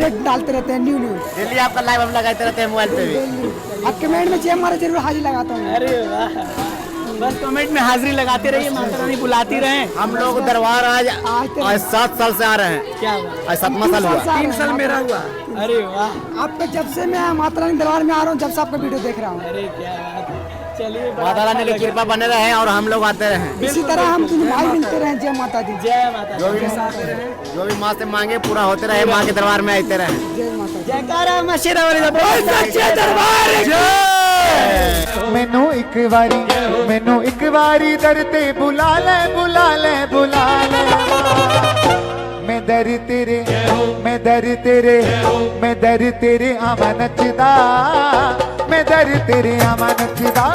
Update डालते रहते हैं, न्यू डेली आपका लाइव हम लगाते रहते हैं मोबाइल पे भी। आप कमेंट में जय मारा जरूर हाजिर लगाता हूँ। अरे वाह, बस कमेंट में हाजिरी लगाते रहिए, माता रानी बुलाती रहे। हम लोग दरबार आज 7 साल से आ रहे हैं। क्या बात, आज 7वां साल हुआ। 3 साल मेरा हुआ। अरे वाह, आपका जब से मैं माता रानी दरबार में आ रहा हूँ, जब से आपका वीडियो देख रहा हूँ। अरे क्या बात है। चलिए, माता रानी की कृपा बने रहे और हम लोग आते रहे। इसी तरह हम तीनों भाई मिलते रहे। जय माता दी। जय माता जो भी माँ से मांगे पूरा होते रहे, माँ के दरबार में आते रहे। जय माता दी। जयकारा मशेरा वाले दरबार। मैनू एक वारी दर ते बुला ले मैं दर तेरे आवा नचदा, मैं दर तेरे आवा नचदा।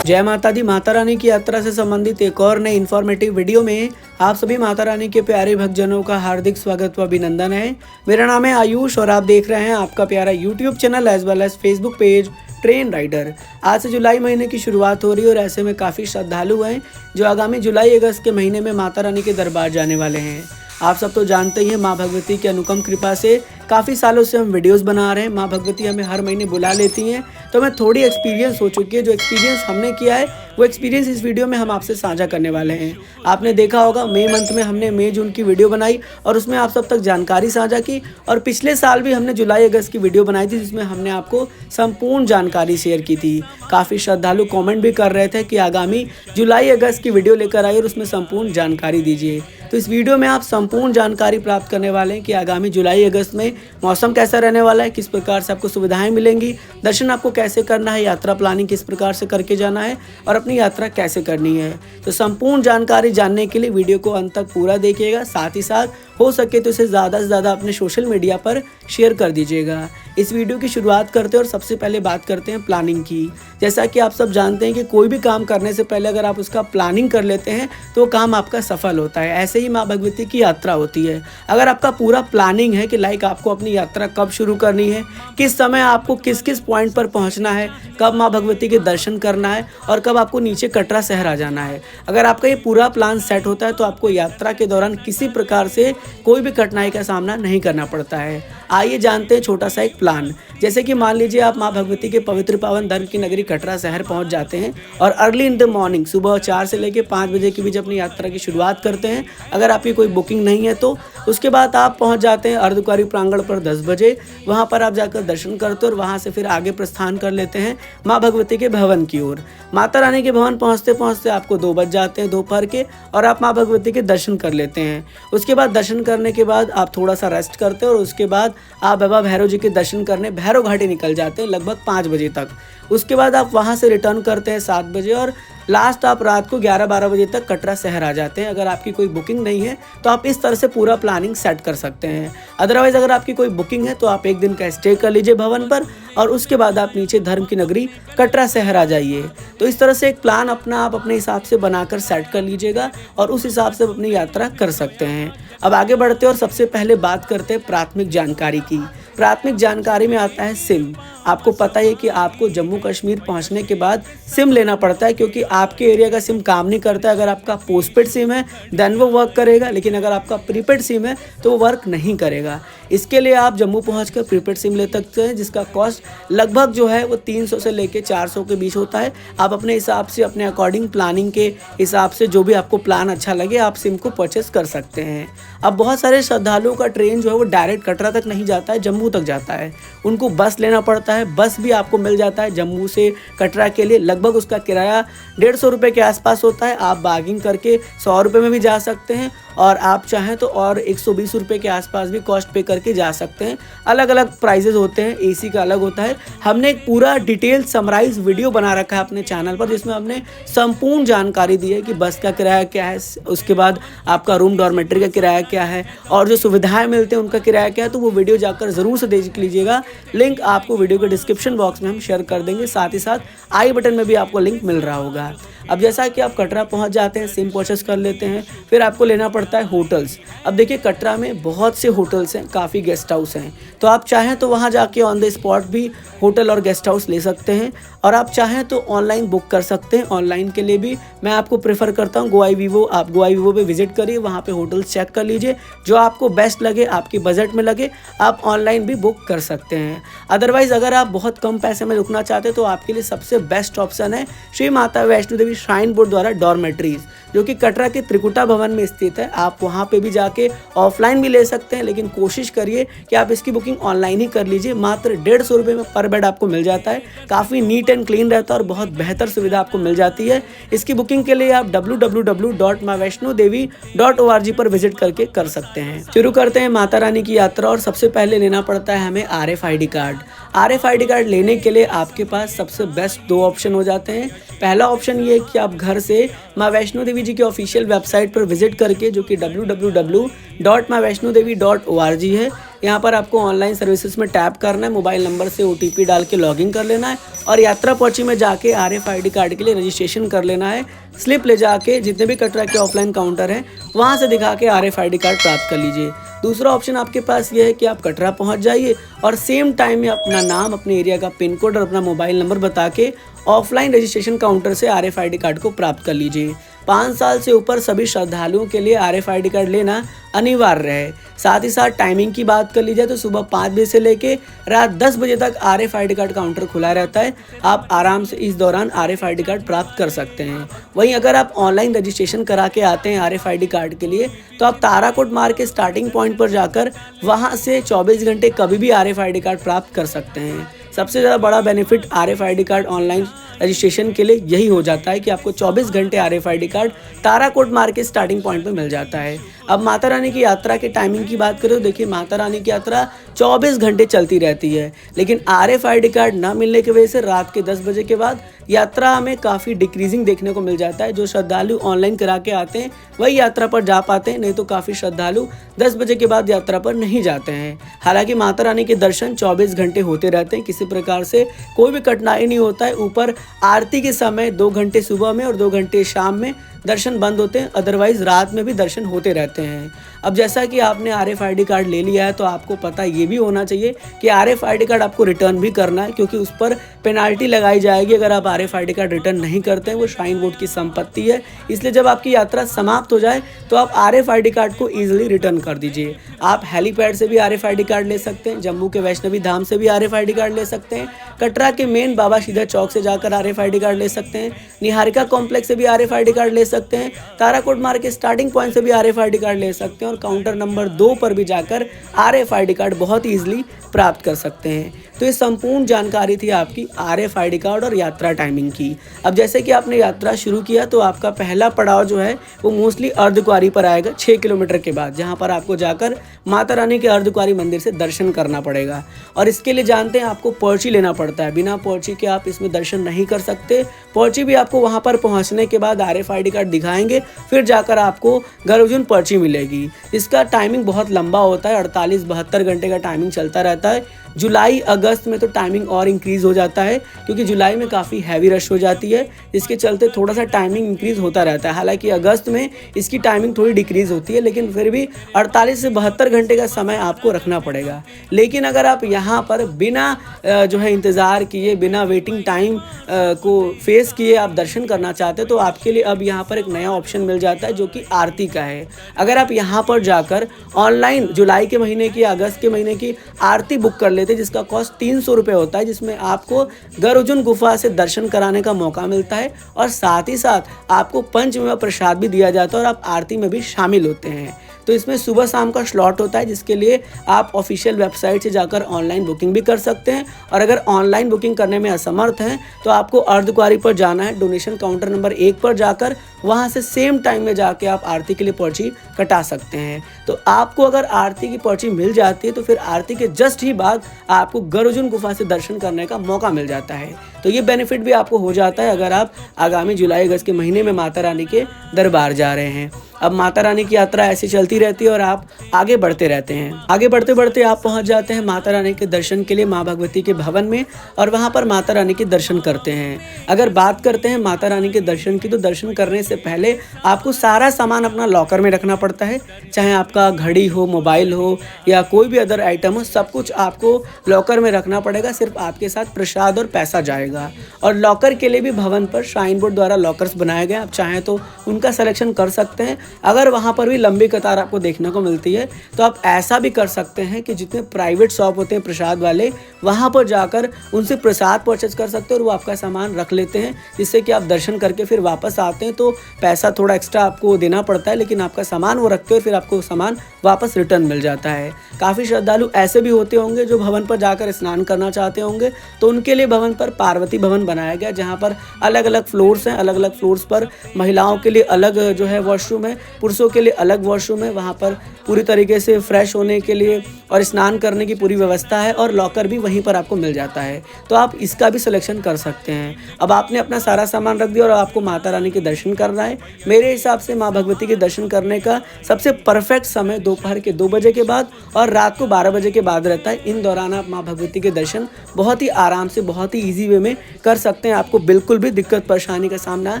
जय माता दी। माता रानी की यात्रा से संबंधित एक और नई इन्फॉर्मेटिव वीडियो में आप सभी माता रानी के प्यारे भक्तजनों का हार्दिक स्वागत व अभिनंदन है। मेरा नाम है आयुष और आप देख रहे हैं आपका प्यारा YouTube channel as well as Facebook page Train Rider. आज से जुलाई महीने की शुरुआत हो रही है और ऐसे में काफ़ी श्रद्धालु हैं जो आगामी जुलाई अगस्त के महीने में माता रानी के दरबार जाने वाले हैं। आप सब तो जानते ही हैं, माँ भगवती की अनुपम कृपा से काफ़ी सालों से हम वीडियोस बना रहे हैं। माँ भगवती हमें हर महीने बुला लेती हैं, तो हमें थोड़ी एक्सपीरियंस हो चुकी है। जो एक्सपीरियंस हमने किया है वो एक्सपीरियंस इस वीडियो में हम आपसे साझा करने वाले हैं। आपने देखा होगा मई मंथ में हमने मई जून की वीडियो बनाई और उसमें आप सब तक जानकारी साझा की, और पिछले साल भी हमने जुलाई अगस्त की वीडियो बनाई थी जिसमें हमने आपको संपूर्ण जानकारी शेयर की थी। काफ़ी श्रद्धालु कॉमेंट भी कर रहे थे कि आगामी जुलाई अगस्त की वीडियो लेकर आइए और उसमें संपूर्ण जानकारी दीजिए। तो इस वीडियो में आप संपूर्ण जानकारी प्राप्त करने वाले हैं कि आगामी जुलाई अगस्त में मौसम कैसा रहने वाला है, किस प्रकार से आपको सुविधाएं मिलेंगी, दर्शन आपको कैसे करना है, यात्रा प्लानिंग किस प्रकार से करके जाना है और अपनी यात्रा कैसे करनी है। तो संपूर्ण जानकारी जानने के लिए वीडियो को अंत तक पूरा देखिएगा। साथ ही साथ हो सके तो इसे ज़्यादा से ज़्यादा अपने सोशल मीडिया पर शेयर कर दीजिएगा। इस वीडियो की शुरुआत करते हैं और सबसे पहले बात करते हैं प्लानिंग की। जैसा कि आप सब जानते हैं कि कोई भी काम करने से पहले अगर आप उसका प्लानिंग कर लेते हैं तो काम आपका सफल होता है। ऐसे ही माँ भगवती की यात्रा होती है। अगर आपका पूरा प्लानिंग है कि लाइक आपको अपनी यात्रा कब शुरू करनी है, किस समय आपको किस किस पॉइंट पर पहुँचना है, कब माँ भगवती के दर्शन करना है और कब आपको नीचे कटरा शहर आ जाना है, अगर आपका ये पूरा प्लान सेट होता है तो आपको यात्रा के दौरान किसी प्रकार से कोई भी कठिनाई का सामना नहीं करना पड़ता है। आइए जानते हैं छोटा सा एक प्लान। जैसे कि मान लीजिए आप माँ भगवती के पवित्र पावन धर्म की नगरी कटरा शहर पहुंच जाते हैं और अर्ली इन द मॉर्निंग सुबह 4 से लेकर 5 बजे के बीच अपनी यात्रा की शुरुआत करते हैं। अगर आपकी कोई बुकिंग नहीं है तो उसके बाद आप पहुंच जाते हैं अर्धकुंवारी प्रांगण पर 10 बजे। वहां पर आप जाकर दर्शन करते हैं और वहां से फिर आगे प्रस्थान कर लेते हैं माँ भगवती के भवन की ओर। माता रानी के भवन पहुँचते पहुँचते आपको 2 बज जाते हैं दोपहर के और आप माँ भगवती के दर्शन कर लेते हैं। उसके बाद दर्शन करने के बाद आप थोड़ा सा रेस्ट करते हैं और उसके बाद आप बाबा भैरव जी के दर्शन करने भैरव घाटी निकल जाते हैं लगभग 5 बजे तक। उसके बाद आप वहां से रिटर्न करते हैं 7 बजे और लास्ट आप रात को 11-12 बजे तक कटरा शहर आ जाते हैं। अगर आपकी कोई बुकिंग नहीं है तो आप इस तरह से पूरा प्लानिंग सेट कर सकते हैं। अदरवाइज अगर आपकी कोई बुकिंग है तो आप एक दिन का स्टे कर लीजिए भवन पर और उसके बाद आप नीचे धर्म की नगरी कटरा शहर आ जाइए। तो इस तरह से एक प्लान आप अपने हिसाब से बनाकर सेट कर लीजिएगा और उस हिसाब से अपनी यात्रा कर सकते हैं। अब आगे बढ़ते हैं और सबसे पहले बात करते हैं प्राथमिक जानकारी की। प्राथमिक जानकारी में आता है सिम। आपको पता है कि आपको जम्मू कश्मीर पहुंचने के बाद सिम लेना पड़ता है क्योंकि आपके एरिया का सिम काम नहीं करता। अगर आपका पोस्टपेड सिम है देन वो वर्क करेगा, लेकिन अगर आपका प्रीपेड सिम है तो वो वर्क नहीं करेगा। इसके लिए आप जम्मू पहुंचकर प्रीपेड सिम ले सकते हैं जिसका कॉस्ट लगभग जो है वो 300 से लेके 400 के बीच होता है। आप अपने हिसाब से अपने अकॉर्डिंग प्लानिंग के हिसाब से जो भी आपको प्लान अच्छा लगे आप सिम को परचेस कर सकते हैं। अब बहुत सारे श्रद्धालुओं का ट्रेन जो है वो डायरेक्ट कटरा तक नहीं जाता है, जम्मू तक जाता है। उनको बस लेना पड़ता है। बस भी आपको मिल जाता है जम्मू से कटरा के लिए। लगभग उसका किराया 150 रुपये के आसपास होता है। आप बार्गिंग करके 100 रुपये में भी जा सकते हैं और आप चाहें तो और 120 रुपये के आसपास भी कॉस्ट पे करके जा सकते हैं। अलग अलग प्राइजेज होते हैं, एसी का अलग होता है। हमने एक पूरा डिटेल समराइज वीडियो बना रखा है अपने चैनल पर जिसमें हमने संपूर्ण जानकारी दी है कि बस का किराया क्या है, उसके बाद आपका रूम डॉर्मेट्री का किराया क्या है और जो सुविधाएं मिलते हैं उनका किराया क्या है। तो वो वीडियो जाकर ज़रूर से देख लीजिएगा। लिंक आपको वीडियो के डिस्क्रिप्शन बॉक्स में हम शेयर कर देंगे, साथ ही साथ आई बटन में भी आपको लिंक मिल रहा होगा। अब जैसा कि आप कटरा पहुँच जाते हैं, सिम परचेस कर लेते हैं, फिर आपको लेना पड़ता है होटल्स। अब देखिए कटरा में बहुत से होटल्स हैं, काफ़ी गेस्ट हाउस हैं, तो आप चाहें तो वहाँ जाके ऑन द स्पॉट भी होटल और गेस्ट हाउस ले सकते हैं, और आप चाहें तो ऑनलाइन बुक कर सकते हैं। ऑनलाइन के लिए भी मैं आपको प्रेफर करता हूँ GoIVivo। आप GoIVivo पे विजिट करिए, वहाँ पे होटल्स चेक कर लीजिए, जो आपको बेस्ट लगे, आपके बजट में लगे, आप ऑनलाइन भी बुक कर सकते हैं। अदरवाइज़ अगर आप बहुत कम पैसे में रुकना चाहते हैं तो आपके लिए सबसे बेस्ट ऑप्शन है श्री माता वैष्णो देवी श्राइन बोर्ड द्वारा डॉर्मेट्रीज, जो कि कटरा के त्रिकुटा भवन में स्थित है। आप वहाँ पे भी जाके ऑफलाइन भी ले सकते हैं, लेकिन कोशिश करिए कि आप इसकी बुकिंग ऑनलाइन ही कर लीजिए। मात्र 150 रुपये में पर बेड आपको मिल जाता है, काफ़ी नीट एंड क्लीन रहता है और बहुत बेहतर सुविधा आपको मिल जाती है। इसकी बुकिंग के लिए आप www.maavaishnodevi.org पर विजिट करके कर सकते हैं। शुरू करते हैं माता रानी की यात्रा, और सबसे पहले लेना पड़ता है हमें RFID कार्ड। RFID कार्ड लेने के लिए आपके पास सबसे बेस्ट 2 ऑप्शन हो जाते हैं। पहला ऑप्शन ये है कि आप घर से माँ वैष्णो देवी जी की ऑफिशियल वेबसाइट पर विजिट करके, जो कि www.maavaishnodevi.org है, यहाँ पर आपको ऑनलाइन सर्विसेज में टैप करना है, मोबाइल नंबर से OTP डाल के लॉगिन कर लेना है और यात्रा पर्ची में जाके RFID कार्ड के लिए रजिस्ट्रेशन कर लेना है। स्लिप ले जाके जितने भी कटरा के ऑफलाइन काउंटर हैं वहाँ से दिखा के RFID कार्ड प्राप्त कर लीजिए। दूसरा ऑप्शन आपके पास ये है कि आप कटरा पहुंच जाइए और सेम टाइम में अपना नाम, अपने एरिया का पिन कोड और अपना मोबाइल नंबर बता के ऑफलाइन रजिस्ट्रेशन काउंटर से RFID कार्ड को प्राप्त कर लीजिए। 5 साल से ऊपर सभी श्रद्धालुओं के लिए RFID कार्ड लेना अनिवार्य है। साथ ही साथ टाइमिंग की बात कर ली जाए तो सुबह 5 बजे से लेके रात 10 बजे तक RFID कार्ड काउंटर खुला रहता है। आप आराम से इस दौरान RFID कार्ड प्राप्त कर सकते हैं। वहीं अगर आप ऑनलाइन रजिस्ट्रेशन करा के आते हैं RFID कार्ड के लिए, तो आप ताराकोट मार्ग के स्टार्टिंग पॉइंट पर जाकर वहां से 24 घंटे कभी भी RFID कार्ड प्राप्त कर सकते हैं। सबसे ज़्यादा बड़ा benefit RFID card online registration के लिए यही हो जाता है कि आपको 24 घंटे RFID कार्ड ताराकोट मार्ग के स्टार्टिंग पॉइंट पर मिल जाता है। अब माता रानी की यात्रा के टाइमिंग की बात करें तो देखिए माता रानी की यात्रा 24 घंटे चलती रहती है, लेकिन RFID कार्ड ना मिलने की वजह से रात के 10 बजे के बाद यात्रा में काफ़ी डिक्रीजिंग देखने को मिल जाता है। जो श्रद्धालु ऑनलाइन करा के आते हैं वही यात्रा पर जा पाते हैं, नहीं तो काफ़ी श्रद्धालु 10 बजे के बाद यात्रा पर नहीं जाते हैं। हालांकि माता रानी के दर्शन 24 घंटे होते रहते हैं, किसी प्रकार से कोई भी कठिनाई नहीं होता है। ऊपर आरती के समय 2 घंटे सुबह में और 2 घंटे शाम में दर्शन बंद होते हैं, अदरवाइज रात में भी दर्शन होते रहते हैं। अब जैसा कि आपने RFID कार्ड ले लिया है तो आपको पता ये भी होना चाहिए कि RFID कार्ड आपको रिटर्न भी करना है, क्योंकि उस पर पेनाल्टी लगाई जाएगी अगर आप RFID कार्ड रिटर्न नहीं करते हैं। वो श्राइन बोर्ड की संपत्ति है, इसलिए जब आपकी यात्रा समाप्त हो जाए तो आप RFID कार्ड को ईजिली रिटर्न कर दीजिए। आप हेलीपैड से भी RFID कार्ड ले सकते हैं, जम्मू के वैष्णवी धाम से भी RFID कार्ड ले सकते हैं, कटरा के मेन बाबा सीधा चौक से जाकर RFID कार्ड ले सकते हैं, निहारिका कॉम्प्लेक्स से भी RFID कार्ड ले सकते हैं, ताराकोट मार्ग के स्टार्टिंग पॉइंट से भी RFID कार्ड ले सकते हैं और काउंटर नंबर 2 पर भी जाकर RFID कार्ड बहुत ईजिली प्राप्त कर सकते हैं। तो ये संपूर्ण जानकारी थी आपकी RFID कार्ड और यात्रा टाइमिंग की। अब जैसे कि आपने यात्रा शुरू किया तो आपका पहला पड़ाव जो है वो मोस्टली अर्धकुंवारी पर आएगा 6 किलोमीटर के बाद, जहाँ पर आपको जाकर माता रानी के अर्धकुंवारी मंदिर से दर्शन करना पड़ेगा। और इसके लिए जानते हैं आपको पर्ची लेना पड़ता है, बिना पर्ची के आप इसमें दर्शन नहीं कर सकते। पर्ची भी आपको वहाँ पर पहुँचने के बाद RFID कार्ड दिखाएंगे, फिर जाकर आपको गर्भजून पर्ची मिलेगी। इसका टाइमिंग बहुत लंबा होता है, 48-72 घंटे का टाइमिंग चलता रहता है। जुलाई अगस्त में तो टाइमिंग और इंक्रीज़ हो जाता है, क्योंकि जुलाई में काफ़ी हैवी रश हो जाती है, जिसके चलते थोड़ा सा टाइमिंग इंक्रीज़ होता रहता है। हालांकि अगस्त में इसकी टाइमिंग थोड़ी डिक्रीज़ होती है, लेकिन फिर भी 48 से 72 घंटे का समय आपको रखना पड़ेगा। लेकिन अगर आप यहाँ पर बिना जो है इंतज़ार किए, बिना वेटिंग टाइम को फेस किए आप दर्शन करना चाहते हैं तो आपके लिए अब यहाँ पर एक नया ऑप्शन मिल जाता है, जो कि आरती का है। अगर आप यहाँ पर जाकर ऑनलाइन जुलाई के महीने की, अगस्त के महीने की आरती बुक कर लेते, जिसका कॉस्ट 300 रुपये होता है, जिसमें आपको गर्भजून गुफा से दर्शन कराने का मौका मिलता है और साथ ही साथ आपको पंचमेवा प्रसाद भी दिया जाता है और आप आरती में भी शामिल होते हैं। तो इसमें सुबह शाम का स्लॉट होता है, जिसके लिए आप ऑफिशियल वेबसाइट से जाकर ऑनलाइन बुकिंग भी कर सकते हैं। और अगर ऑनलाइन बुकिंग करने में असमर्थ हैं तो आपको अर्धकुंवारी पर जाना है, डोनेशन काउंटर नंबर 1 पर जाकर वहां से सेम टाइम में जाके आप आरती के लिए पर्ची कटा सकते हैं। तो आपको अगर आरती की पर्ची मिल जाती है तो फिर आरती के जस्ट ही बाद आपको गर्भजून गुफा से दर्शन करने का मौका मिल जाता है। तो ये बेनिफिट भी आपको हो जाता है अगर आप आगामी जुलाई अगस्त के महीने में माता रानी के दरबार जा रहे हैं। अब माता रानी की यात्रा ऐसी चलती रहती है और आप आगे बढ़ते रहते हैं। आगे बढ़ते बढ़ते आप पहुंच जाते हैं माता रानी के दर्शन के लिए माँ भगवती के भवन में और वहां पर माता रानी के दर्शन करते हैं। अगर बात करते हैं माता रानी के दर्शन की, तो दर्शन करने से पहले आपको सारा सामान अपना लॉकर में रखना पड़ता है। चाहे आपका घड़ी हो, मोबाइल हो या कोई भी अदर आइटम हो, सब कुछ आपको लॉकर में रखना पड़ेगा। सिर्फ आपके साथ प्रसाद और पैसा जाएगा। और लॉकर के लिए भी भवन पर श्राइन बोर्ड द्वारा लॉकर्स बनाए गए, आप चाहें तो उनका सिलेक्शन कर सकते हैं। अगर वहाँ पर भी लंबी कतार आपको देखने को मिलती है तो आप ऐसा भी कर सकते हैं कि जितने प्राइवेट शॉप होते हैं प्रसाद वाले, वहाँ पर जाकर उनसे प्रसाद परचेज कर सकते हैं और वो आपका सामान रख लेते हैं, जिससे कि आप दर्शन करके फिर वापस आते हैं तो पैसा थोड़ा एक्स्ट्रा आपको देना पड़ता है, लेकिन आपका सामान वो रखते हैं और फिर आपको सामान वापस रिटर्न मिल जाता है। काफ़ी श्रद्धालु ऐसे भी होते होंगे जो भवन पर जाकर स्नान करना चाहते होंगे, तो उनके लिए भवन पर पार्वती भवन बनाया गया, जहाँ पर अलग अलग फ्लोर्स हैं। अलग अलग फ्लोर्स पर महिलाओं के लिए अलग जो है वॉशरूम है, पुरुषों के लिए अलग वॉशरूम है। वहाँ पर पूरी तरीके से फ्रेश होने के लिए और स्नान करने की पूरी व्यवस्था है और लॉकर भी वहीं पर आपको मिल जाता है, तो आप इसका भी सिलेक्शन कर सकते हैं। अब आपने अपना सारा सामान रख दिया और आपको माता रानी के दर्शन करना है। मेरे हिसाब से माँ भगवती के दर्शन करने का सबसे परफेक्ट समय दोपहर के 2 बजे के बाद और रात को 12 बजे के बाद रहता है। इन दौरान आप माँ भगवती के दर्शन बहुत ही आराम से, बहुत ही ईजी वे में कर सकते हैं। आपको बिल्कुल भी दिक्कत परेशानी का सामना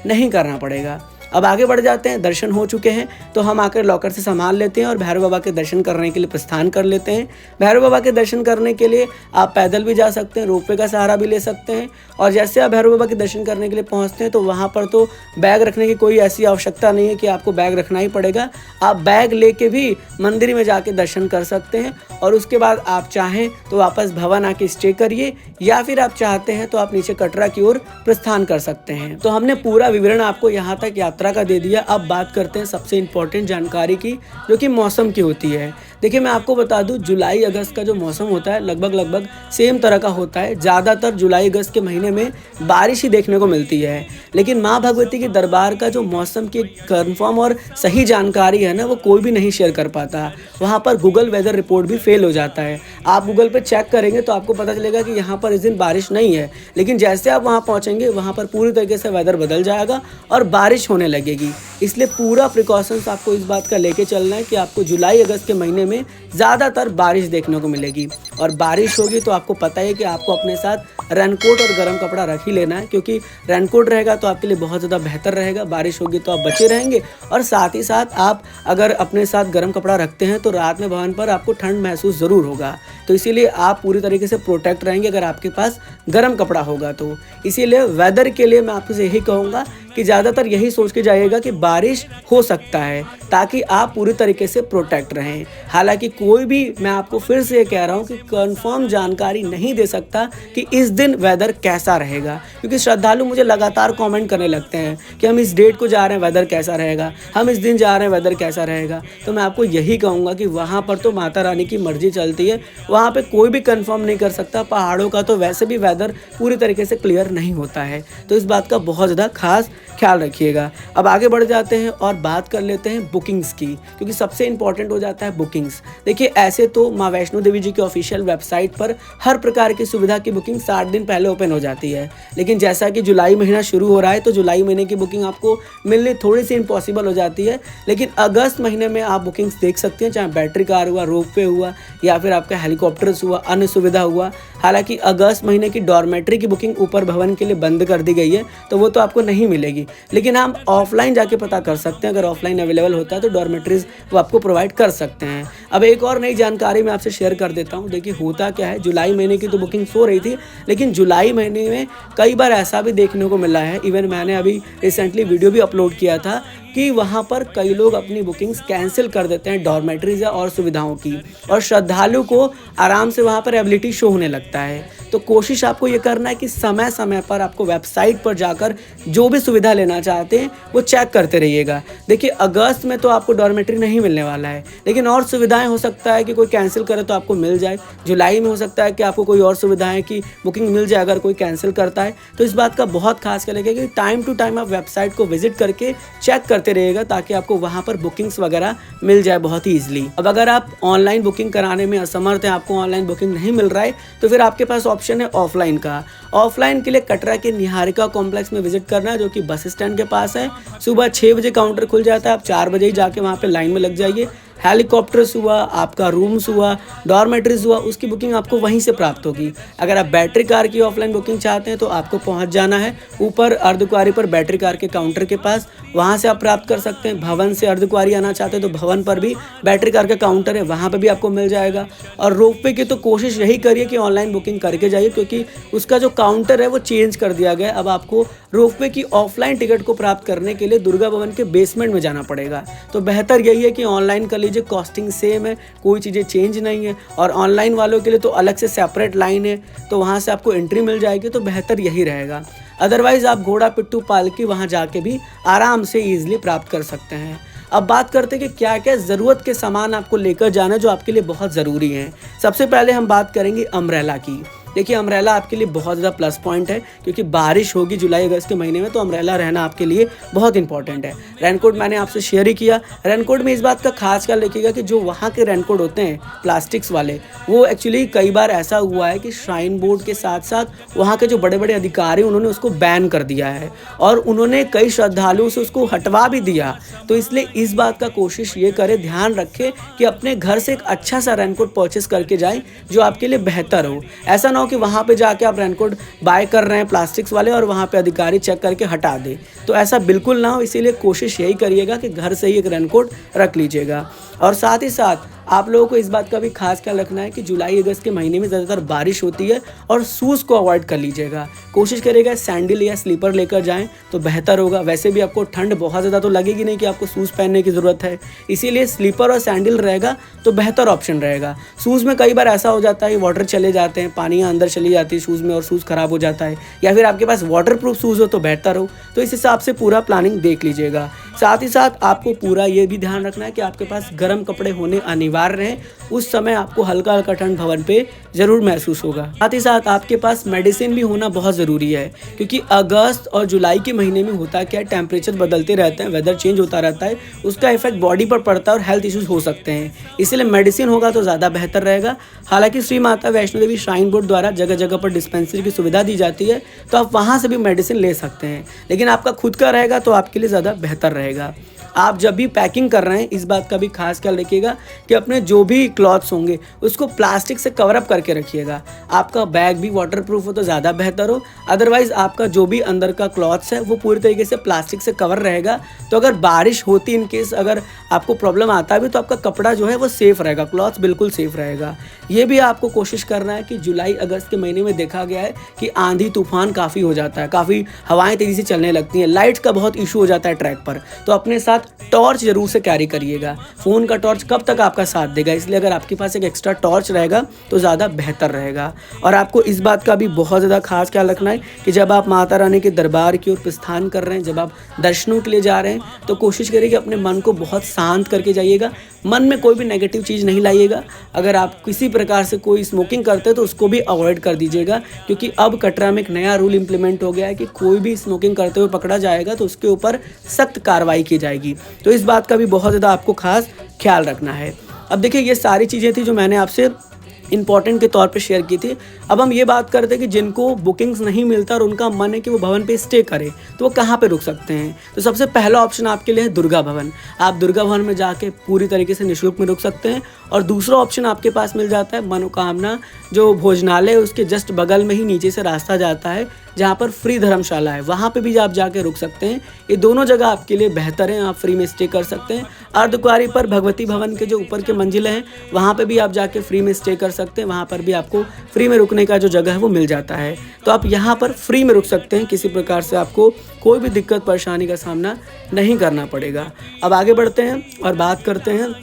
नहीं करना पड़ेगा। अब आगे बढ़ जाते हैं। दर्शन हो चुके हैं तो हम आकर लॉकर से सामान लेते हैं और भैरव बाबा के दर्शन करने के लिए प्रस्थान कर लेते हैं। भैरव बाबा के दर्शन करने के लिए आप पैदल भी जा सकते हैं, रोपवे का सहारा भी ले सकते हैं। और जैसे आप भैरव बाबा के दर्शन करने के लिए पहुंचते हैं तो वहां पर तो बैग रखने की कोई ऐसी आवश्यकता नहीं है कि आपको बैग रखना ही पड़ेगा। आप बैग लेके भी मंदिर में जाके दर्शन कर सकते हैं और उसके बाद आप चाहें तो वापस भवन आके स्टे करिए, या फिर आप चाहते हैं तो आप नीचे कटरा की ओर प्रस्थान कर सकते हैं। तो हमने पूरा विवरण आपको यहाँ तक यात्रा का दे दिया। अब बात करते हैं सबसे इम्पोर्टेंट जानकारी की, जो कि मौसम की होती है। देखिए मैं आपको बता दूं, जुलाई अगस्त का जो मौसम होता है लगभग सेम तरह का होता है। ज़्यादातर जुलाई अगस्त के महीने में बारिश ही देखने को मिलती है, लेकिन माँ भगवती के दरबार का जो मौसम की कंफर्म और सही जानकारी है ना, वो कोई भी नहीं शेयर कर पाता। वहाँ पर गूगल वेदर रिपोर्ट भी फेल हो जाता है। आप गूगल पे चेक करेंगे तो आपको पता चलेगा कि यहाँ पर इस दिन बारिश नहीं है, लेकिन जैसे आप वहाँ पहुँचेंगे वहाँ पर पूरी तरीके से वेदर बदल जाएगा और बारिश होने लगेगी। इसलिए पूरा प्रिकॉशंस आपको इस बात का लेके चलना है कि आपको जुलाई अगस्त के महीने में ज़्यादातर बारिश देखने को मिलेगी। और बारिश होगी तो आपको पता है कि आपको अपने साथ रेनकोट और गर्म कपड़ा रख ही लेना है, क्योंकि रेनकोट रहेगा तो आपके लिए बहुत ज़्यादा बेहतर रहेगा। बारिश होगी तो आप बचे रहेंगे और साथ ही साथ आप अगर अपने साथ गर्म कपड़ा रखते हैं तो रात में भवन पर आपको ठंड महसूस ज़रूर होगा, तो इसीलिए आप पूरी तरीके से प्रोटेक्ट रहेंगे अगर आपके पास गर्म कपड़ा होगा तो। इसीलिए वेदर के लिए मैं आपसे यही कहूँगा कि ज़्यादातर यही सोच के जाइएगा कि बारिश हो सकता है, ताकि आप पूरी तरीके से प्रोटेक्ट रहें। हालांकि कोई भी, मैं आपको फिर से ये कह रहा हूँ कि कंफर्म जानकारी नहीं दे सकता कि इस दिन वेदर कैसा रहेगा, क्योंकि श्रद्धालु मुझे लगातार कमेंट करने लगते हैं कि हम इस डेट को जा रहे हैं, वेदर कैसा रहेगा, हम इस दिन जा रहे हैं, वेदर कैसा रहेगा। तो मैं आपको यही कहूँगा कि वहाँ पर तो माता रानी की मर्जी चलती है, वहाँ पे कोई भी कंफर्म नहीं कर सकता। पहाड़ों का तो वैसे भी वेदर पूरी तरीके से क्लियर नहीं होता है, तो इस बात का बहुत ज़्यादा खास ख्याल रखिएगा। अब आगे बढ़ जाते हैं और बात कर लेते हैं बुकिंग्स की, क्योंकि सबसे इंपॉर्टेंट हो जाता है बुकिंग्स। देखिए ऐसे तो माँ वैष्णो देवी जी की ऑफिशियल वेबसाइट पर हर प्रकार की सुविधा की बुकिंग 60 दिन पहले ओपन हो जाती है, लेकिन जैसा कि जुलाई महीना शुरू हो रहा है तो जुलाई महीने की बुकिंग आपको मिलनी थोड़ी सी इम्पॉसिबल हो जाती है। लेकिन अगस्त महीने में आप बुकिंग्स देख सकते हैं, चाहे बैटरी कार हुआ, रोपवे हुआ, या फिर आपका हेलीकॉप्टर्स हुआ, अन्य सुविधा हुआ। हालांकि अगस्त महीने की डॉर्मेट्री की बुकिंग ऊपर भवन के लिए बंद कर दी गई है, तो वो तो आपको नहीं मिलेगी, लेकिन हम ऑफलाइन जाके पता कर सकते हैं। अगर ऑफलाइन अवेलेबल होता है तो डॉर्मेट्रीज वो आपको प्रोवाइड कर सकते हैं। अब एक और नई जानकारी मैं आपसे शेयर कर देता हूँ। देखिए होता क्या है, जुलाई महीने की तो बुकिंग हो रही थी, लेकिन जुलाई महीने में कई बार ऐसा भी देखने को मिला है, इवन मैंने अभी रिसेंटली वीडियो भी अपलोड किया था कि वहाँ पर कई लोग अपनी बुकिंग्स कैंसिल कर देते हैं डॉर्मेट्रीज और सुविधाओं की, और श्रद्धालु को आराम से वहाँ पर एबिलिटी शो होने लगता है। तो कोशिश आपको ये करना है कि समय समय पर आपको वेबसाइट पर जाकर जो भी सुविधा लेना चाहते हैं वो चेक करते रहिएगा। देखिए अगस्त में तो आपको डॉर्मेट्री नहीं मिलने वाला है, लेकिन और सुविधाएं हो सकता है कि कोई कैंसिल करे तो आपको मिल जाए। जुलाई में हो सकता है कि आपको कोई और सुविधाएं की बुकिंग मिल जाए अगर कोई कैंसिल करता है। तो इस बात का बहुत खास ख्याल रखिएगा कि टाइम टू टाइम आप वेबसाइट को विजिट करके चेक करते करते रहिएगा ताकि आपको वहाँ पर बुकिंग्स वगैरह मिल जाए बहुत ही ईजिली। अब अगर आप ऑनलाइन बुकिंग कराने में असमर्थ हैं, आपको ऑनलाइन बुकिंग नहीं मिल रहा है, तो फिर आपके पास ऑप्शन है ऑफलाइन का। ऑफलाइन के लिए कटरा के निहारिका कॉम्प्लेक्स में विजिट करना है, जो कि बस स्टैंड के पास है। सुबह 6 बजे काउंटर खुल जाता है, आप 4 बजे ही जाके वहाँ पे लाइन में लग जाइए। हेलीकॉप्टर्स हुआ, आपका रूम्स हुआ, डॉर्मेटरीज हुआ, उसकी बुकिंग आपको वहीं से प्राप्त होगी। अगर आप बैटरी कार की ऑफलाइन बुकिंग चाहते हैं तो आपको पहुंच जाना है ऊपर अर्धकुंवारी पर बैटरी कार के काउंटर के पास, वहां से आप प्राप्त कर सकते हैं। भवन से अर्धकुंवारी आना चाहते हैं तो भवन पर भी बैटरी कार का काउंटर है, वहाँ पर भी आपको मिल जाएगा। और रोपवे की तो कोशिश यही करिए कि ऑनलाइन बुकिंग करके जाइए, क्योंकि उसका जो काउंटर है वो चेंज कर दिया गया है। अब आपको रोपवे की ऑफलाइन टिकट को प्राप्त करने के लिए दुर्गा भवन के बेसमेंट में जाना पड़ेगा। तो बेहतर यही है कि ऑनलाइन कर लीजिए, कॉस्टिंग सेम है, कोई चीज़ें चेंज नहीं है। और ऑनलाइन वालों के लिए तो अलग से सेपरेट लाइन है, तो वहाँ से आपको एंट्री मिल जाएगी, तो बेहतर यही रहेगा। अदरवाइज़ आप घोड़ा पिट्ठू पालकी वहाँ जाके भी आराम से ईजिली प्राप्त कर सकते हैं। अब बात करते हैं कि क्या क्या ज़रूरत के सामान आपको लेकर जाना है जो आपके लिए बहुत ज़रूरी हैं। सबसे पहले हम बात करेंगे अम्ब्रेला की। देखिए, अम्ब्रेला आपके लिए बहुत ज़्यादा प्लस पॉइंट है, क्योंकि बारिश होगी जुलाई अगस्त के महीने में, तो अम्ब्रेला रहना आपके लिए बहुत इंपॉर्टेंट है। रेनकोट मैंने आपसे शेयर ही किया। रेनकोट में इस बात का खास ख्याल रखिएगा कि जो वहाँ के रेनकोट होते हैं प्लास्टिक्स वाले, वो एक्चुअली कई बार ऐसा हुआ है कि श्राइन बोर्ड के साथ साथ वहाँ के जो बड़े बड़े अधिकारी उन्होंने उसको बैन कर दिया है और उन्होंने कई श्रद्धालुओं से उसको हटवा भी दिया। तो इसलिए इस बात का कोशिश ये करें, ध्यान रखें कि अपने घर से एक अच्छा सा रेनकोट परचेस करके जाएं जो आपके लिए बेहतर हो। ऐसा ना कि वहाँ पे जाके आप रेनकोट बाय कर रहे हैं प्लास्टिक्स वाले और वहाँ पे अधिकारी चेक करके हटा दे, तो ऐसा बिल्कुल ना हो। इसीलिए कोशिश यही करिएगा कि घर से ही एक रेनकोट रख लीजिएगा। और साथ ही साथ आप लोगों को इस बात का भी खास ख्याल रखना है कि जुलाई अगस्त के महीने में ज़्यादातर बारिश होती है और शूज़ को अवॉइड कर लीजिएगा। कोशिश करिएगा सैंडल या स्लीपर लेकर जाएं तो बेहतर होगा। वैसे भी आपको ठंड बहुत ज़्यादा तो लगेगी नहीं कि आपको शूज़ पहनने की ज़रूरत है, इसीलिए स्लीपर और सैंडल रहेगा तो बेहतर ऑप्शन रहेगा। शूज़ में कई बार ऐसा हो जाता है वाटर चले जाते हैं, पानी अंदर चली जाती है शूज़ में और शूज़ ख़राब हो जाता है, या फिर आपके पास वाटर प्रूफ शूज़ हो तो बेहतर हो। तो इस हिसाब से पूरा प्लानिंग देख लीजिएगा। साथ ही साथ आपको पूरा ये भी ध्यान रखना है कि आपके पास गर्म कपड़े होने अनिवार्य हैं। उस समय आपको हल्का हल्का ठंड भवन पे ज़रूर महसूस होगा। साथ ही साथ आपके पास मेडिसिन भी होना बहुत ज़रूरी है, क्योंकि अगस्त और जुलाई के महीने में होता क्या है, टेम्परेचर बदलते रहते हैं, वेदर चेंज होता रहता है, उसका इफेक्ट बॉडी पर पड़ता है और हेल्थ इश्यूज हो सकते हैं। इसलिए मेडिसिन होगा तो ज़्यादा बेहतर रहेगा। हालांकि श्री माता वैष्णो देवी श्राइन बोर्ड द्वारा जगह जगह पर डिस्पेंसरी की सुविधा दी जाती है, तो आप वहाँ से भी मेडिसिन ले सकते हैं, लेकिन आपका खुद का रहेगा तो आपके लिए ज़्यादा बेहतर रहेगा। आप जब भी पैकिंग कर रहे हैं इस बात का भी खास ख्याल रखिएगा कि अपने जो भी क्लॉथ्स होंगे उसको प्लास्टिक से कवर अप करके रखिएगा। आपका बैग भी वाटरप्रूफ हो तो ज़्यादा बेहतर हो, अदरवाइज़ आपका जो भी अंदर का क्लॉथ्स है वो पूरी तरीके से प्लास्टिक से कवर रहेगा। तो अगर बारिश होती इन केस अगर आपको प्रॉब्लम आता भी तो आपका कपड़ा जो है वो सेफ़ रहेगा, क्लॉथ्स बिल्कुल सेफ़ रहेगा। ये भी आपको कोशिश करना है कि जुलाई अगस्त के महीने में देखा गया है कि आंधी तूफान काफ़ी हो जाता है, काफ़ी हवाएं तेज़ी से चलने लगती हैं, लाइट्स का बहुत इशू हो जाता है ट्रैक पर, तो अपने साथ टॉर्च जरूर से कैरी करिएगा। फ़ोन का टॉर्च कब तक आपका साथ देगा, इसलिए अगर आपके पास एक एक्स्ट्रा टॉर्च रहेगा तो ज़्यादा बेहतर रहेगा। और आपको इस बात का भी बहुत ज़्यादा खास ख्याल रखना है कि जब आप माता रानी के दरबार की ओर प्रस्थान कर रहे हैं, जब आप दर्शनों के लिए जा रहे हैं, तो कोशिश करिए कि अपने मन को बहुत शांत करके जाइएगा। मन में कोई भी नेगेटिव चीज़ नहीं लाइएगा। अगर आप किसी प्रकार से कोई स्मोकिंग करते हैं तो उसको भी अवॉइड कर दीजिएगा, क्योंकि अब कटरा में एक नया रूल इम्प्लीमेंट हो गया है कि कोई भी स्मोकिंग करते हुए पकड़ा जाएगा तो उसके ऊपर सख्त कार्रवाई की जाएगी। तो इस बात का भी बहुत ज़्यादा आपको खास ख्याल रखना है। अब देखिए, ये सारी चीज़ें थी जो मैंने आपसे इंपॉर्टेंट के तौर पे शेयर की थी। अब हम ये बात करते हैं कि जिनको बुकिंग्स नहीं मिलता और उनका मन है कि वो भवन पे स्टे करें, तो वो कहाँ पे रुक सकते हैं। तो सबसे पहला ऑप्शन आपके लिए है दुर्गा भवन। आप दुर्गा भवन में जाके पूरी तरीके से निःशुल्क में रुक सकते हैं। और दूसरा ऑप्शन आपके पास मिल जाता है मनोकामना, जो भोजनालय उसके जस्ट बगल में ही नीचे से रास्ता जाता है जहाँ पर फ्री धर्मशाला है, वहाँ पे भी आप जाके रुक सकते हैं। ये दोनों जगह आपके लिए बेहतर हैं, आप फ्री में स्टे कर सकते हैं। अर्धकुंवारी पर भगवती भवन के जो ऊपर के मंजिल हैं वहाँ पे भी आप जाके फ्री में स्टे कर सकते हैं, वहाँ पर भी आपको फ्री में रुकने का जो जगह है वो मिल जाता है। तो आप यहाँ पर फ्री में रुक सकते हैं, किसी प्रकार से आपको कोई भी दिक्कत परेशानी का सामना नहीं करना पड़ेगा। अब आगे बढ़ते हैं और बात करते हैं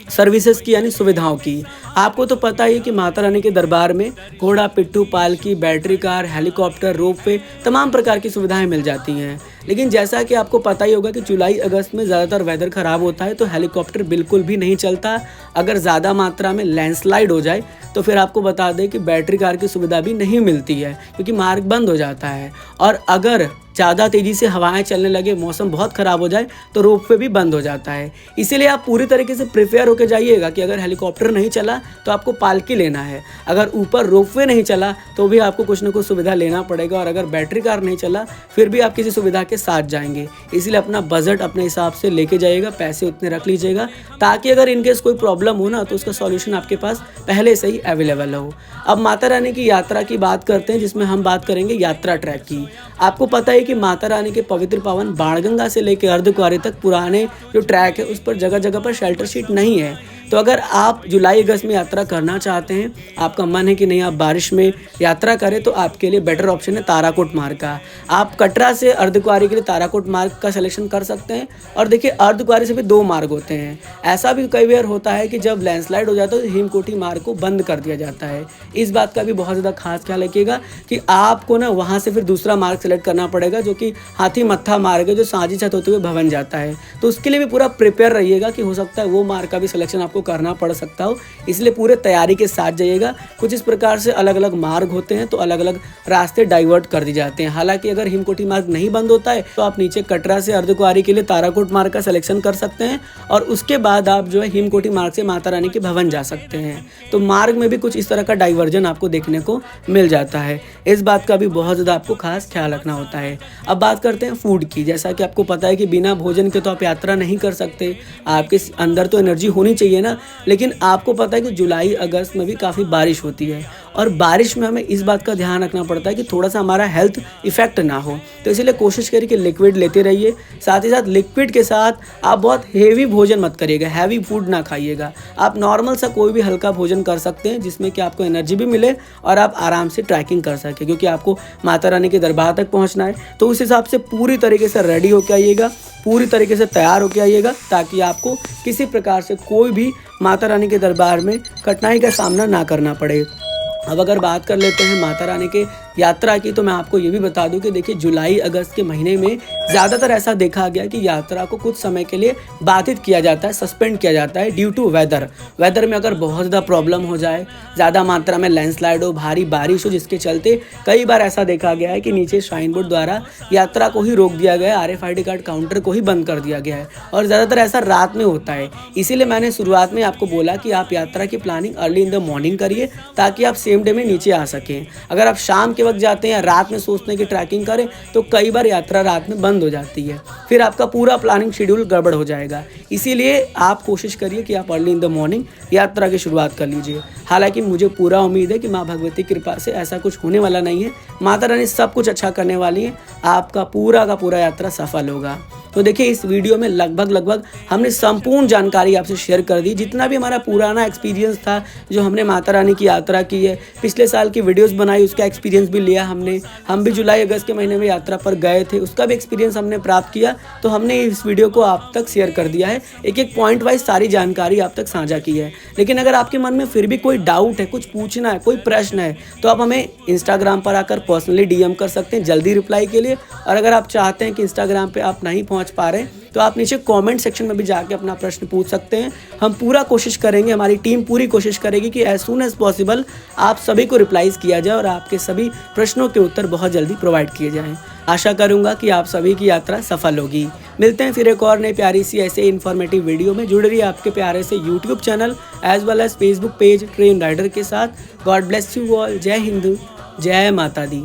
सर्विसेज की, यानी सुविधाओं की। आपको तो पता ही है कि माता रानी के दरबार में घोड़ा पिट्ठू पालकी, बैटरी कार, हेलीकॉप्टर, रोपवे, तमाम प्रकार की सुविधाएं मिल जाती हैं। लेकिन जैसा कि आपको पता ही होगा कि जुलाई अगस्त में ज़्यादातर वेदर ख़राब होता है, तो हेलीकॉप्टर बिल्कुल भी नहीं चलता। अगर ज़्यादा मात्रा में लैंडस्लाइड हो जाए तो फिर आपको बता दें कि बैटरी कार की सुविधा भी नहीं मिलती है, क्योंकि मार्ग बंद हो जाता है। और अगर ज़्यादा तेज़ी से हवाएं चलने लगे, मौसम बहुत ख़राब हो जाए तो रोपवे भी बंद हो जाता है। इसीलिए आप पूरी तरीके से प्रिपेयर होकर जाइएगा कि अगर हेलीकॉप्टर नहीं चला तो आपको पालकी लेना है, अगर ऊपर रोपवे नहीं चला तो भी आपको कुछ ना कुछ सुविधा लेना पड़ेगा, और अगर बैटरी कार नहीं चला फिर भी आप किसी सुविधा के साथ जाएंगे। इसलिए अपना बजट अपने हिसाब से लेके जाइएगा, पैसे उतने रख लीजिएगा ताकि अगर इनकेस कोई प्रॉब्लम हो ना तो उसका सॉल्यूशन आपके पास पहले से ही अवेलेबल हो। अब माता रानी की यात्रा की बात करते हैं, जिसमें हम बात करेंगे यात्रा ट्रैक की। आपको पता है कि माता रानी के पवित्र पावन बाणगंगा से लेकर अर्धकुंवारी तक पुराने जो ट्रैक है उस पर जगह जगह पर शेल्टर शीट नहीं है। तो अगर आप जुलाई अगस्त में यात्रा करना चाहते हैं, आपका मन है कि नहीं आप बारिश में यात्रा करें, तो आपके लिए बेटर ऑप्शन है ताराकोट मार्ग का। आप कटरा से अर्धकुंवारी के लिए ताराकोट मार्ग का सिलेक्शन कर सकते हैं। और देखिए अर्धकुंवारी से भी 2 मार्ग होते हैं। ऐसा भी कई बार होता है कि जब लैंडस्लाइड हो जाता है तो हिमकोटी मार्ग को बंद कर दिया जाता है। इस बात का भी बहुत ज़्यादा खास ख्याल रखिएगा कि आपको ना वहाँ से फिर दूसरा मार्ग सेलेक्ट करना पड़ेगा, जो कि हाथी मत्था मार्ग है, जो सांझी छत होते हुए भवन जाता है। तो उसके लिए भी पूरा प्रिपेयर रहिएगा कि हो सकता है वो मार्ग का भी सिलेक्शन आपको करना पड़ सकता हो, इसलिए पूरे तैयारी के साथ जाइएगा। कुछ इस प्रकार से अलग अलग मार्ग होते हैं तो अलग अलग रास्ते डाइवर्ट कर दिए जाते हैं। हालांकि अगर हिमकोटी मार्ग नहीं बंद होता है तो आप नीचे कटरा से अर्धकुंवारी के लिए ताराकोट मार्ग का सिलेक्शन कर सकते हैं, और उसके बाद आप जो है हिमकोटी मार्ग से माता रानी के भवन जा सकते हैं। तो मार्ग में भी कुछ इस तरह का डाइवर्जन आपको देखने को मिल जाता है। इस बात का भी बहुत ज़्यादा आपको खास ख्याल रखना होता है। अब बात करते हैं फूड की। जैसा कि आपको पता है कि बिना भोजन के तो आप यात्रा नहीं कर सकते, आपके अंदर तो एनर्जी होनी चाहिए ना। लेकिन आपको पता है कि जुलाई अगस्त में भी काफ़ी बारिश होती है, और बारिश में हमें इस बात का ध्यान रखना पड़ता है कि थोड़ा सा हमारा हेल्थ इफेक्ट ना हो। तो इसलिए कोशिश करिए कि लिक्विड लेते रहिए। साथ ही साथ लिक्विड के साथ आप बहुत हेवी भोजन मत करिएगा, हैवी फूड ना खाइएगा। आप नॉर्मल सा कोई भी हल्का भोजन कर सकते हैं जिसमें कि आपको एनर्जी भी मिले और आप आराम से ट्रैकिंग कर सकें, क्योंकि आपको माता रानी के दरबार तक पहुँचना है। तो उस हिसाब से पूरी तरीके से रेडी होकर आइएगा, पूरी तरीके से तैयार होकर आइएगा, ताकि आपको किसी प्रकार से कोई भी माता रानी के दरबार में कठिनाई का सामना ना करना पड़े। अब अगर बात कर लेते हैं माता रानी के यात्रा की, तो मैं आपको ये भी बता दूं कि देखिए जुलाई अगस्त के महीने में ज़्यादातर ऐसा देखा गया कि यात्रा को कुछ समय के लिए बाधित किया जाता है, सस्पेंड किया जाता है ड्यू टू वेदर में अगर बहुत ज़्यादा प्रॉब्लम हो जाए, ज़्यादा मात्रा में लैंडस्लाइड हो, भारी बारिश हो, जिसके चलते कई बार ऐसा देखा गया है कि नीचे श्राइन बोर्ड द्वारा यात्रा को ही रोक दिया गया है, RFID कार्ड काउंटर को ही बंद कर दिया गया है, और ज़्यादातर ऐसा रात में होता है। इसीलिए मैंने शुरुआत में आपको बोला कि आप यात्रा की planning early in the morning करिए, ताकि आप सेम डे में नीचे आ सकें। अगर आप शाम के वक्त जाते हैं या रात में सोचते हैं कि ट्रैकिंग करें, तो कई बार यात्रा रात में बंद हो जाती है, फिर आपका पूरा प्लानिंग शेड्यूल गड़बड़ हो जाएगा। इसीलिए आप कोशिश करिए कि आप अर्ली इन द मॉर्निंग यात्रा की शुरुआत कर लीजिए। हालांकि मुझे पूरा उम्मीद है कि माँ भगवती की कृपा से ऐसा कुछ होने वाला नहीं है। माता रानी सब कुछ अच्छा करने वाली है, आपका पूरा का पूरा यात्रा सफल होगा। तो देखिए इस वीडियो में लगभग हमने संपूर्ण जानकारी आपसे शेयर कर दी। जितना भी हमारा पुराना एक्सपीरियंस था, जो हमने माता रानी की यात्रा की है, पिछले साल की वीडियोस बनाई, उसका एक्सपीरियंस भी लिया हमने। हम भी जुलाई अगस्त के महीने में यात्रा पर गए थे, उसका भी एक्सपीरियंस हमने प्राप्त किया। तो हमने इस वीडियो को आप तक शेयर कर दिया है, एक एक पॉइंट वाइज सारी जानकारी आप तक साझा की है। लेकिन अगर आपके मन में फिर भी कोई डाउट है, कुछ पूछना है, कोई प्रश्न है, तो आप हमें इंस्टाग्राम पर आकर पर्सनली DM कर सकते हैं जल्दी रिप्लाई के लिए। और अगर आप चाहते हैं कि इंस्टाग्राम पे आप नहीं पहुंच पा रहे हैं, तो आप नीचे कमेंट सेक्शन में भी जाके अपना प्रश्न पूछ सकते हैं। हम पूरा कोशिश करेंगे, हमारी टीम पूरी कोशिश करेगी कि एज सून एज पॉसिबल आप सभी को रिप्लाईज किया जाए और आपके सभी प्रश्नों के उत्तर बहुत जल्दी प्रोवाइड किए जाएं। आशा करूंगा कि आप सभी की यात्रा सफल होगी। मिलते हैं फिर एक और नई प्यारी सी ऐसे इन्फॉर्मेटिव वीडियो में। जुड़ रही है आपके प्यारे से YouTube channel as well as Facebook page Train Rider के साथ। God bless you all. जय हिंद, जय माता दी।